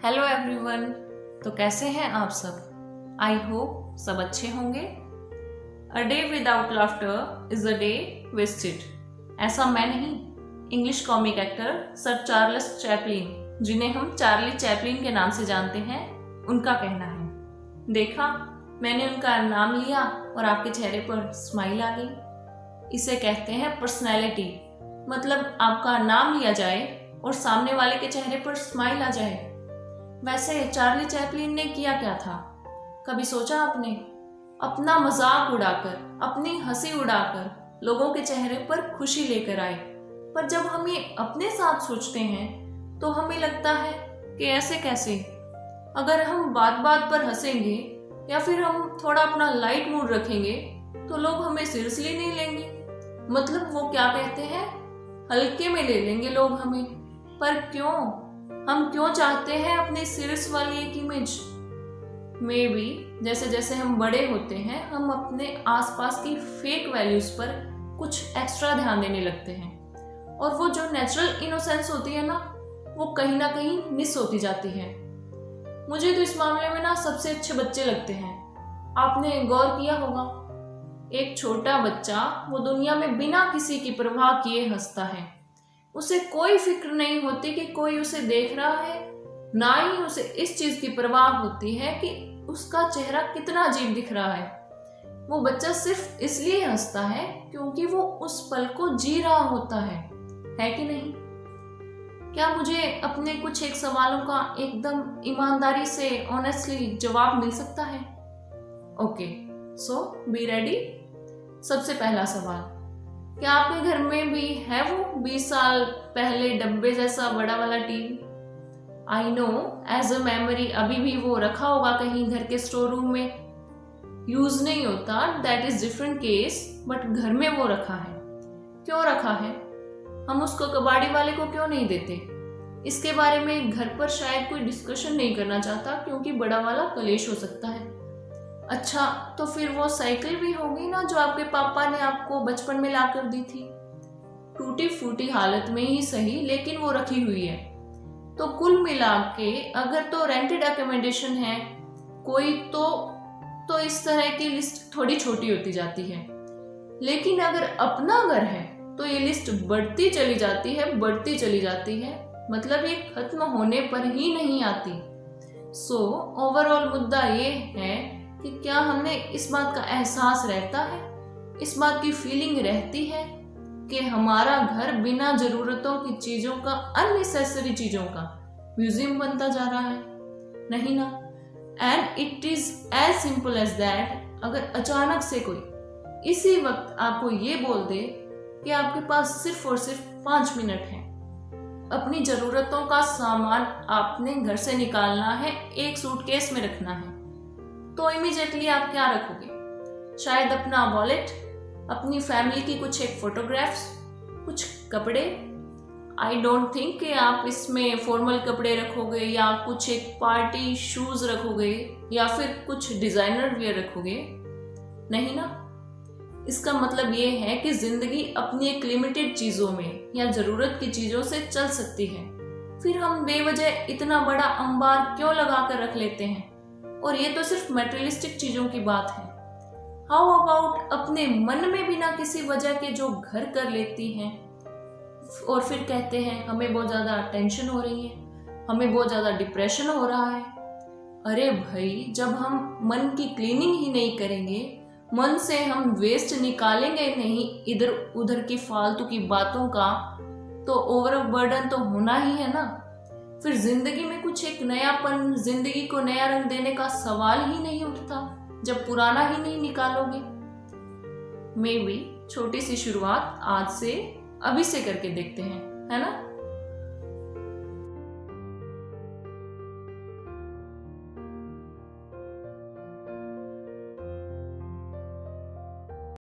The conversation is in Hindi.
Hello everyone. तो कैसे हैं आप सब? आई होप सब अच्छे होंगे। A day without laughter is a day wasted. ऐसा मैं नहीं, English comic actor sir Charles Chaplin, जिन्हें हम चार्ली चैपलिन के नाम से जानते हैं, उनका कहना है। देखा, मैंने उनका नाम लिया और आपके चेहरे पर स्माइल आ गई। इसे कहते हैं पर्सनैलिटी। मतलब आपका नाम लिया जाए और सामने वाले के चेहरे पर स्माइल आ जाए। वैसे चार्ली चैपलिन ने किया क्या था? कभी सोचा आपने? अपना मजाक उड़ाकर, अपनी हंसी उड़ाकर लोगों के चेहरे पर खुशी लेकर आए। पर जब हम ये अपने साथ सोचते हैं तो हमें लगता है कि ऐसे कैसे? अगर हम बात बात पर हंसेंगे या फिर हम थोड़ा अपना लाइट मूड रखेंगे तो लोग हमें सीरियसली नहीं लेंगे। मतलब वो क्या कहते हैं, हल्के में ले लेंगे लोग हमें। पर क्यों? हम क्यों चाहते हैं अपनी सीरियस वाली एक इमेज? मे बी जैसे जैसे हम बड़े होते हैं हम अपने आसपास की फेक वैल्यूज पर कुछ एक्स्ट्रा ध्यान देने लगते हैं और वो जो नेचुरल इनोसेंस होती है ना, वो कहीं ना कहीं मिस होती जाती है। मुझे तो इस मामले में ना सबसे अच्छे बच्चे लगते हैं। आपने गौर किया होगा, एक छोटा बच्चा वो दुनिया में बिना किसी की परवाह किए हंसता है। उसे कोई फिक्र नहीं होती कि कोई उसे देख रहा है, ना ही उसे इस चीज की परवाह होती है कि उसका चेहरा कितना अजीब दिख रहा है। वो बच्चा सिर्फ इसलिए हंसता है क्योंकि वो उस पल को जी रहा होता है कि नहीं? क्या मुझे अपने कुछ एक सवालों का एकदम ईमानदारी से ऑनेस्टली जवाब मिल सकता है? Okay, so be ready. सबसे पहला सवाल, क्या आपके घर में भी है वो 20 साल पहले डब्बे जैसा बड़ा वाला TV? I know, as a memory अभी भी वो रखा होगा कहीं घर के स्टोर रूम में। यूज नहीं होता, that is different case, but घर में वो रखा है। क्यों रखा है? हम उसको कबाड़ी वाले को क्यों नहीं देते? इसके बारे में घर पर शायद कोई डिस्कशन नहीं करना चाहता क्योंकि बड़ा वाला कलेश हो सकता है। अच्छा, तो फिर वो साइकिल भी होगी ना जो आपके पापा ने आपको बचपन में लाकर दी थी। टूटी फूटी हालत में ही सही, लेकिन वो रखी हुई है। तो कुल मिला के अगर तो रेंटेड अकोमोडेशन है कोई तो इस तरह की लिस्ट थोड़ी छोटी होती जाती है। लेकिन अगर अपना घर है तो ये लिस्ट बढ़ती चली जाती है, बढ़ती चली जाती है। मतलब ये खत्म होने पर ही नहीं आती। सो ओवरऑल मुद्दा ये है कि क्या हमें इस बात का एहसास रहता है, इस बात की फीलिंग रहती है कि हमारा घर बिना जरूरतों की चीजों का, अननेसेसरी चीजों का म्यूजियम बनता जा रहा है? नहीं ना। And it is as simple as that. अगर अचानक से कोई इसी वक्त आपको ये बोल दे कि आपके पास सिर्फ और सिर्फ 5 मिनट है, अपनी जरूरतों का सामान आपने घर से निकालना है, एक सूटकेस में रखना है, तो इमीडिएटली आप क्या रखोगे? शायद अपना वॉलेट, अपनी फैमिली की कुछ एक फोटोग्राफ्स, कुछ कपड़े। आई डोंट थिंक कि आप इसमें फॉर्मल कपड़े रखोगे या कुछ एक पार्टी शूज रखोगे या फिर कुछ डिजाइनर वियर रखोगे। नहीं ना। इसका मतलब ये है कि जिंदगी अपनी एक लिमिटेड चीजों में या जरूरत की चीजों से चल सकती है। फिर हम बेवजह इतना बड़ा अंबार क्यों लगा कर रख लेते हैं? और ये तो सिर्फ मटेरियलिस्टिक चीजों की बात है। हाउ अबाउट अपने मन में बिना किसी वजह के जो घर कर लेती हैं और फिर कहते हैं हमें बहुत ज्यादा टेंशन हो रही है, हमें बहुत ज्यादा डिप्रेशन हो रहा है। अरे भाई, जब हम मन की क्लीनिंग ही नहीं करेंगे, मन से हम वेस्ट निकालेंगे नहीं इधर उधर की फालतू की बातों का, तो ओवर बर्डन तो होना ही है ना। फिर जिंदगी में कुछ एक नयापन, जिंदगी को नया रंग देने का सवाल ही नहीं उठता जब पुराना ही नहीं निकालोगे। मे बी छोटी सी शुरुआत आज से, अभी से करके देखते हैं, है ना?